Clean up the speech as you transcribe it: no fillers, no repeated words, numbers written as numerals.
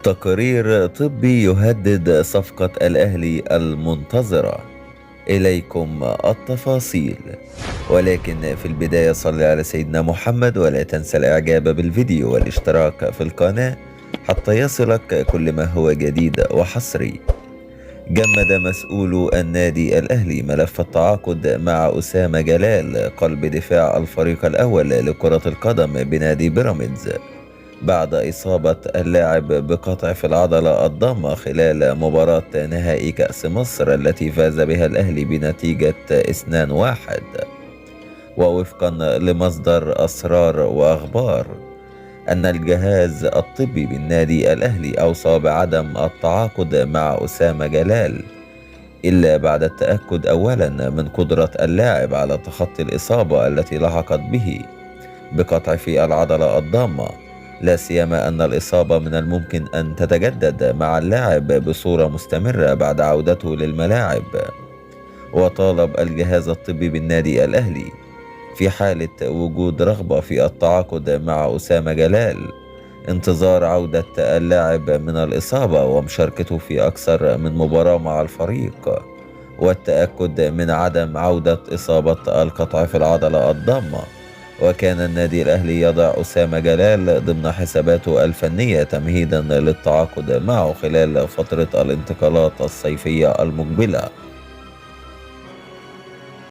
تقرير طبي يهدد صفقة الأهلي المنتظرة. إليكم التفاصيل، ولكن في البداية صل على سيدنا محمد، ولا تنسى الإعجاب بالفيديو والاشتراك في القناة حتى يصلك كل ما هو جديد وحصري. جمد مسؤولو النادي الأهلي ملف التعاقد مع أسامة جلال قلب دفاع الفريق الأول لكرة القدم بنادي بيراميدز بعد إصابة اللاعب بقطع في العضلة الضامة خلال مباراة نهائي كأس مصر التي فاز بها الأهلي بنتيجة 2-1. ووفقا لمصدر أسرار وأخبار أن الجهاز الطبي بالنادي الأهلي أوصى بعدم التعاقد مع أسامة جلال إلا بعد التأكد أولا من قدرة اللاعب على تخطي الإصابة التي لحقت به بقطع في العضلة الضامة، لا سيما أن الإصابة من الممكن أن تتجدد مع اللاعب بصورة مستمرة بعد عودته للملاعب. وطالب الجهاز الطبي بالنادي الأهلي في حالة وجود رغبة في التعاقد مع أسامة جلال انتظار عودة اللاعب من الإصابة ومشاركته في أكثر من مباراة مع الفريق، والتأكد من عدم عودة إصابة القطع في العضلة الضامة. وكان النادي الأهلي يضع أسامة جلال ضمن حساباته الفنية تمهيدا للتعاقد معه خلال فترة الانتقالات الصيفية المقبلة.